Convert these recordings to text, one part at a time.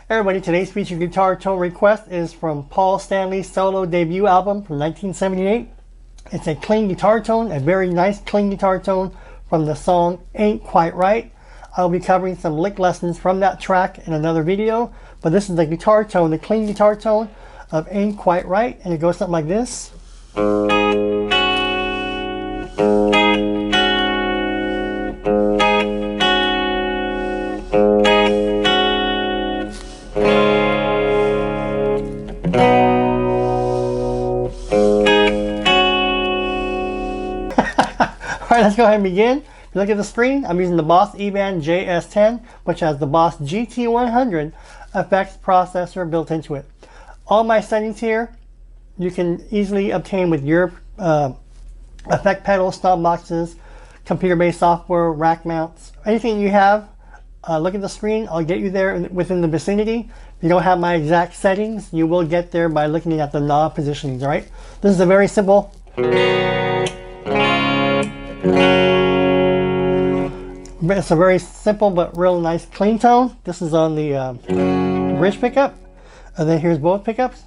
Everybody, today's featured guitar tone request is from Paul Stanley's solo debut album from 1978. It's a clean guitar tone, a very nice clean guitar tone from the song Ain't Quite Right. I'll be covering some lick lessons from that track in another video, but this is the guitar tone, the clean guitar tone of Ain't Quite Right, and it goes something like this. Alright, let's go ahead and begin. If you look at the screen, I'm using the Boss E-Band JS10, which has the Boss GT100 effects processor built into it. All my settings here, you can easily obtain with your effect pedals, stop boxes, computer-based software, rack mounts, anything you have. Look at the screen, I'll get you there within the vicinity. If you don't have my exact settings, you will get there by looking at the knob positionings, alright? This is a very simple. It's a very simple but real nice clean tone. This is on the bridge pickup, and then here's both pickups.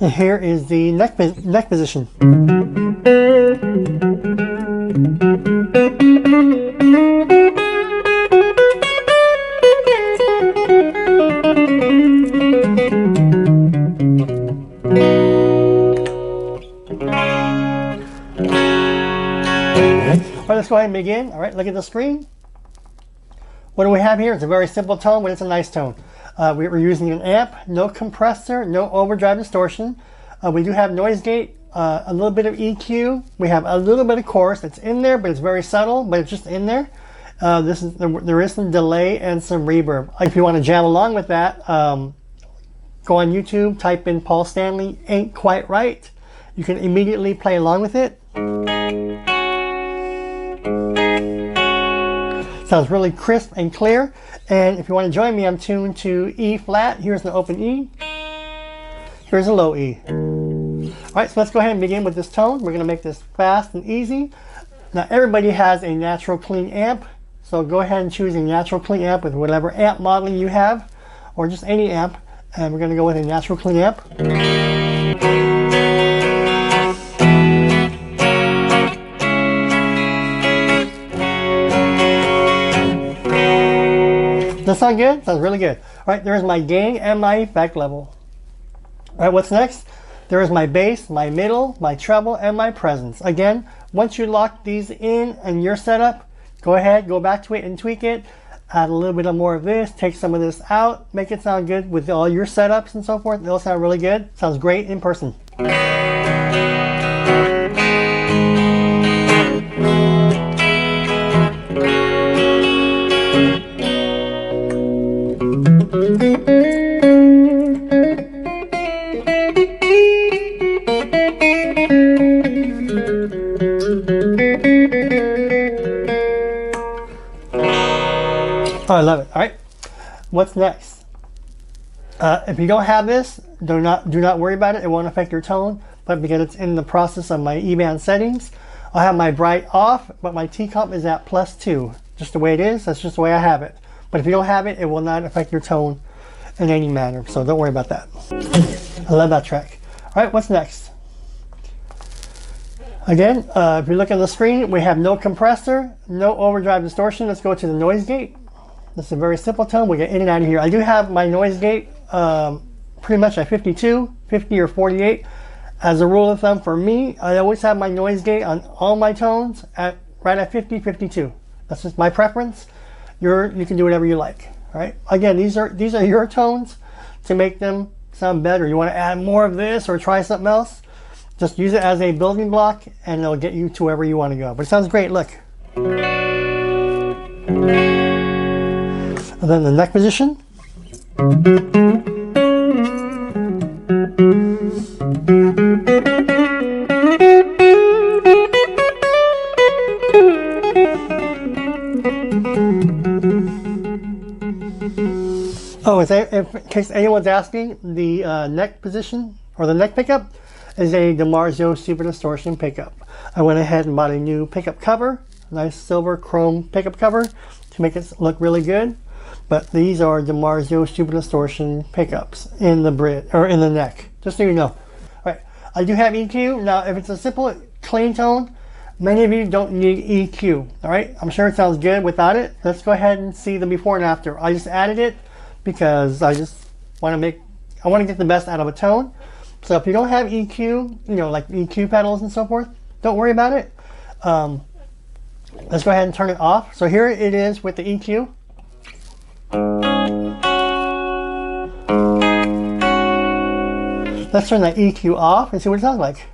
And here is the neck position. Alright, let's go ahead and begin. Alright, look at the screen. What do we have here? It's a very simple tone, but it's a nice tone. We're using an amp, no compressor, no overdrive distortion. We do have noise gate, a little bit of EQ. We have a little bit of chorus. It's in there, but it's very subtle, but it's just in there. There is some delay and some reverb. If you want to jam along with that, go on YouTube, type in Paul Stanley Ain't Quite Right. You can immediately play along with it. Sounds really crisp and clear. And if you want to join me, I'm tuned to E flat. Here's the open E. Here's a low E. Alright, so let's go ahead and begin with this tone. We're going to make this fast and easy. Now everybody has a natural clean amp, so go ahead and choose a natural clean amp with whatever amp modeling you have, or just any amp. And we're going to go with a natural clean amp. Does that sound good? Sounds really good. All right, there's my gain and my effect level. All right, what's next? There is my bass, my middle, my treble, and my presence. Again, once you lock these in your setup, go ahead, go back to it and tweak it. Add a little bit more of this, take some of this out, make it sound good with all your setups and so forth. It'll sound really good. Sounds great in person. Oh, I love it. All right, what's next? If you don't have this, do not worry about it. It won't affect your tone, but because it's in the process of my E-band settings, I'll have my bright off, but my T-comp is at +2. Just the way it is. That's just the way I have it. But if you don't have it, it will not affect your tone in any manner. So don't worry about that. I love that track. All right, what's next? Again, if you look on the screen, we have no compressor, no overdrive distortion. Let's go to the noise gate. This is a very simple tone. We get in and out of here. I do have my noise gate pretty much at 52, 50, or 48. As a rule of thumb for me, I always have my noise gate on all my tones at right at 50, 52. That's just my preference. You can do whatever you like. All right. Again, these are your tones to make them sound better. You want to add more of this or try something else? Just use it as a building block, and it'll get you to wherever you want to go. But it sounds great. Look. And then the neck position. Oh, in case anyone's asking, the neck position or the neck pickup is a DiMarzio Super Distortion pickup. I went ahead and bought a new pickup cover, nice silver chrome pickup cover to make it look really good. But these are DiMarzio Super Distortion pickups in the bridge or in the neck, just so you know. All right, I do have EQ. Now, if it's a simple clean tone, many of you don't need EQ. All right, I'm sure it sounds good without it. Let's go ahead and see the before and after. I just added it because I just want to get the best out of a tone. So if you don't have EQ, you know, like EQ pedals and so forth, don't worry about it. Let's go ahead and turn it off. So here it is with the EQ. Let's turn that EQ off and see what it sounds like.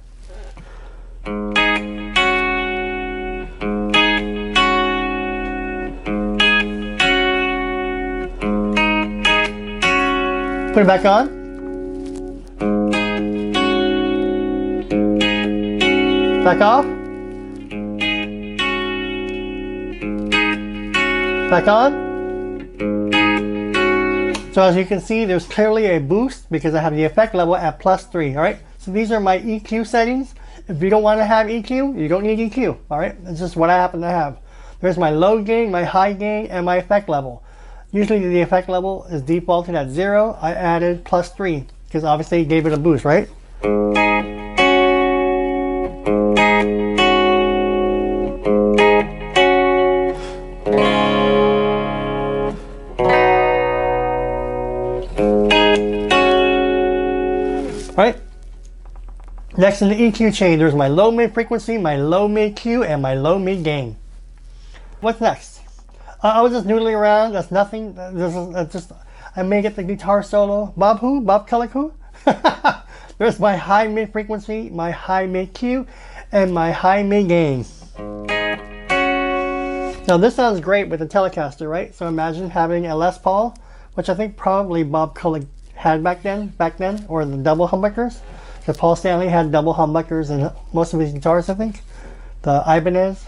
Put it back on. Back off. Back on. So as you can see, there's clearly a boost because I have the effect level at +3, all right? So these are my EQ settings. If you don't want to have EQ, you don't need EQ, all right? It's just what I happen to have. There's my low gain, my high gain, and my effect level. Usually the effect level is defaulted at 0. I added +3 because obviously it gave it a boost, right? Right. Next in the EQ chain, there's my low mid frequency, my low mid Q, and my low mid gain. What's next? I was just noodling around. That's nothing. I may get the guitar solo. Bob who? Bob Kellick who? There's my high mid frequency, my high mid Q, and my high mid gain. Now this sounds great with the Telecaster, right? So imagine having a Les Paul, which I think probably Bob Kellick had back then, or the double humbuckers. So Paul Stanley had double humbuckers in most of his guitars, I think. The Ibanez,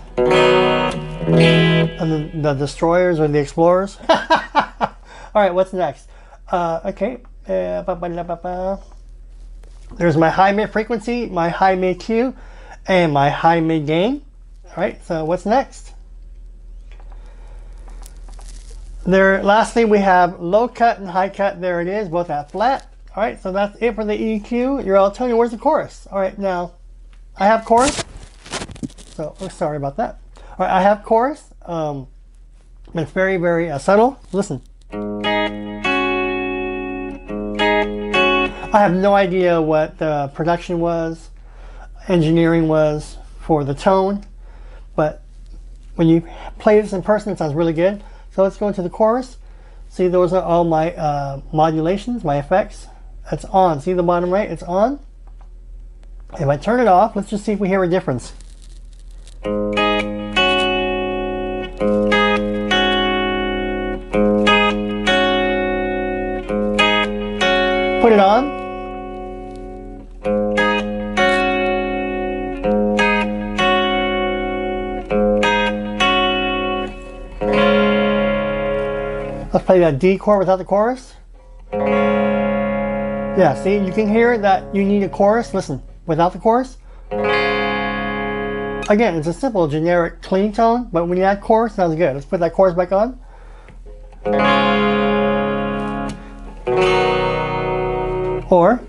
and the Destroyers or the Explorers. All right, what's next? Okay. There's my high mid frequency, my high mid Q, and my high mid gain. All right, so what's next? Lastly, we have low cut and high cut. There it is, both at flat. All right, so that's it for the EQ. You're all telling me where's the chorus. All right, now I have chorus. So sorry about that. All right, I have chorus. It's very, very subtle. Listen. I have no idea what the production was, engineering was for the tone, but when you play this in person, it sounds really good. So let's go into the chorus. See, those are all my modulations, my effects. That's on. See the bottom right? It's on. If I turn it off, let's just see if we hear a difference. Put it on. Let's play that D chord without the chorus. Yeah, see, you can hear that you need a chorus. Listen, without the chorus. Again, it's a simple, generic, clean tone, but when you add chorus, it sounds good. Let's put that chorus back on. Or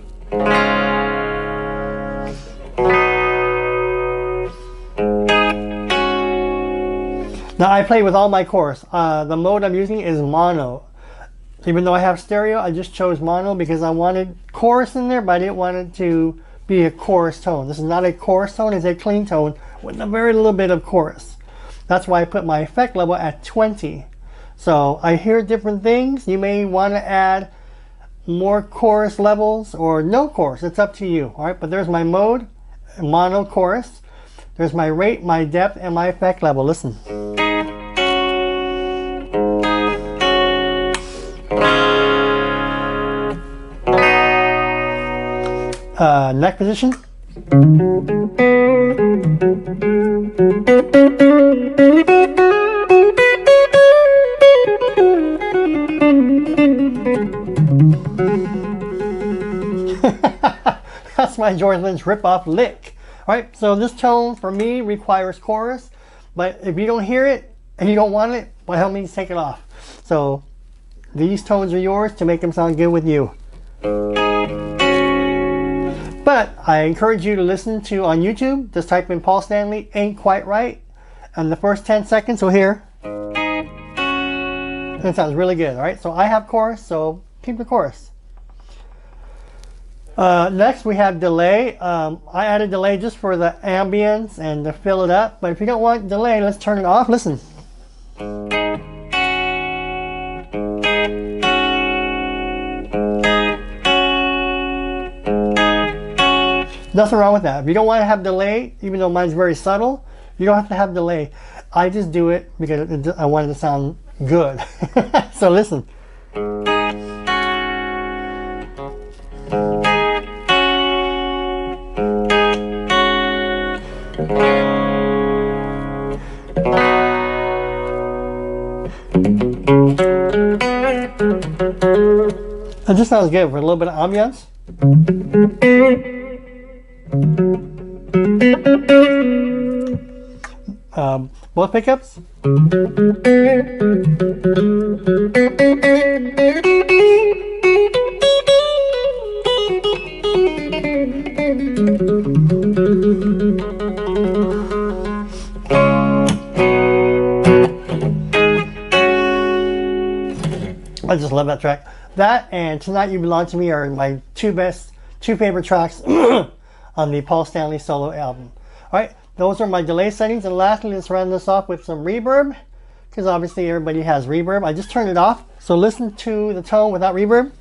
now I play with all my chorus. The mode I'm using is mono. Even though I have stereo, I just chose mono because I wanted chorus in there, but I didn't want it to be a chorus tone. This is not a chorus tone, it's a clean tone with a very little bit of chorus. That's why I put my effect level at 20. So I hear different things. You may want to add more chorus levels or no chorus. It's up to you. All right, but there's my mode, mono chorus. There's my rate, my depth, and my effect level. Listen. Neck position. That's my George Lynch rip-off lick. Alright, so this tone for me requires chorus, but if you don't hear it and you don't want it, by all means take it off. So these tones are yours to make them sound good with you. But I encourage you to listen to on YouTube, just type in Paul Stanley, Ain't Quite Right, and the first 10 seconds will hear. And it sounds really good, alright? So I have chorus, so keep the chorus. Next we have delay. I added delay just for the ambience and to fill it up, but if you don't want delay, let's turn it off. Listen. Nothing wrong with that. If you don't want to have delay, even though mine's very subtle, you don't have to have delay. I just do it because I want it to sound good. So listen. It just sounds good for a little bit of ambiance. Both pickups. I just love that track. That and Tonight You Belong to Me are my two favorite tracks on the Paul Stanley solo album. Alright, those are my delay settings. And lastly, let's round this off with some reverb, because obviously everybody has reverb. I just turned it off, so listen to the tone without reverb.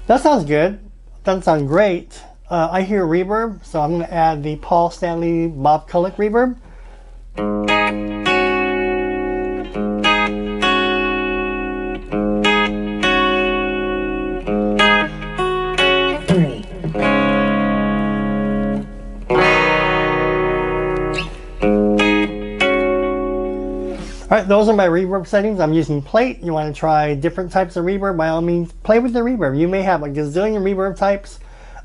That sounds good. Doesn't sound great. I hear reverb, so I'm going to add the Paul Stanley Bob Kulick reverb. Alright, those are my reverb settings. I'm using plate. You want to try different types of reverb, by all means, play with the reverb. You may have a gazillion reverb types.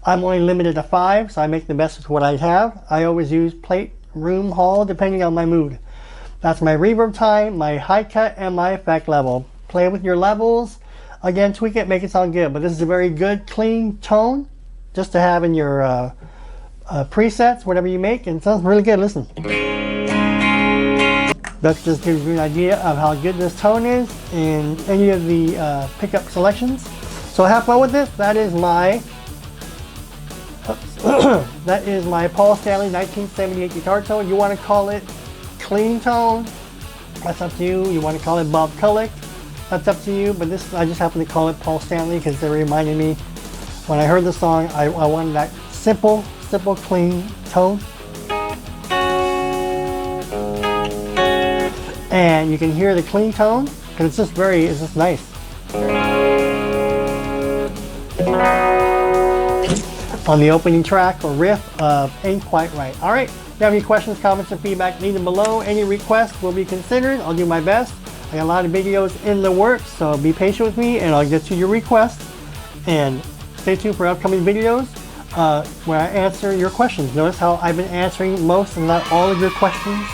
I'm only limited to 5, so I make the best with what I have. I always use plate, room, hall, depending on my mood. That's my reverb time, my high cut, and my effect level. Play with your levels. Again, tweak it, make it sound good. But this is a very good, clean tone just to have in your presets, whatever you make, and it sounds really good. Listen. That just gives you an idea of how good this tone is in any of the pickup selections. So have fun with this. That is my that is my Paul Stanley 1978 guitar tone. You want to call it clean tone, that's up to you. You want to call it Bob Kulick, that's up to you. But this, I just happen to call it Paul Stanley because it reminded me when I heard the song, I wanted that simple, clean tone. And you can hear the clean tone because it's just nice. On the opening track or riff of Ain't Quite Right. Alright, if you have any questions, comments, or feedback, leave them below. Any requests will be considered. I'll do my best. I got a lot of videos in the works, so be patient with me and I'll get to your requests. And stay tuned for upcoming videos where I answer your questions. Notice how I've been answering most and not all of your questions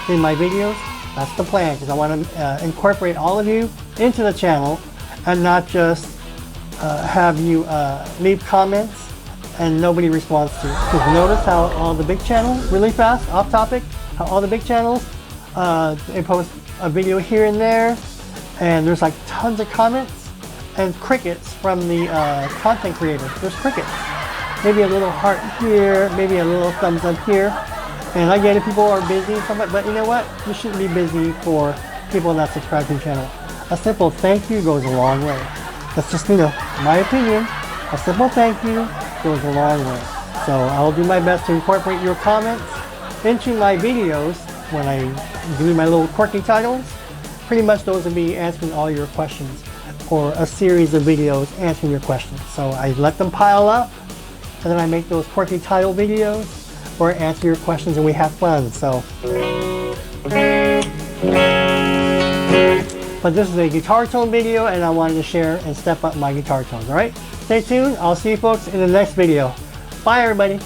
in my videos. That's the plan, because I want to incorporate all of you into the channel and not just have you leave comments and nobody responds to it. Because notice how all the big channels, really fast, off topic, how all the big channels, they post a video here and there, and there's like tons of comments and crickets from the content creators. There's crickets. Maybe a little heart here, maybe a little thumbs up here. And I get it, people are busy, but you know what? You shouldn't be busy for people not subscribed to the channel. A simple thank you goes a long way. That's just, my opinion. A simple thank you goes a long way. So I'll do my best to incorporate your comments into my videos when I do my little quirky titles. Pretty much those will be answering all your questions, or a series of videos answering your questions. So I let them pile up, and then I make those quirky title videos or answer your questions, and we have fun. So But this is a guitar tone video, and I wanted to share and step up my guitar tones. All right, stay tuned. I'll see you folks in the next video. Bye, everybody.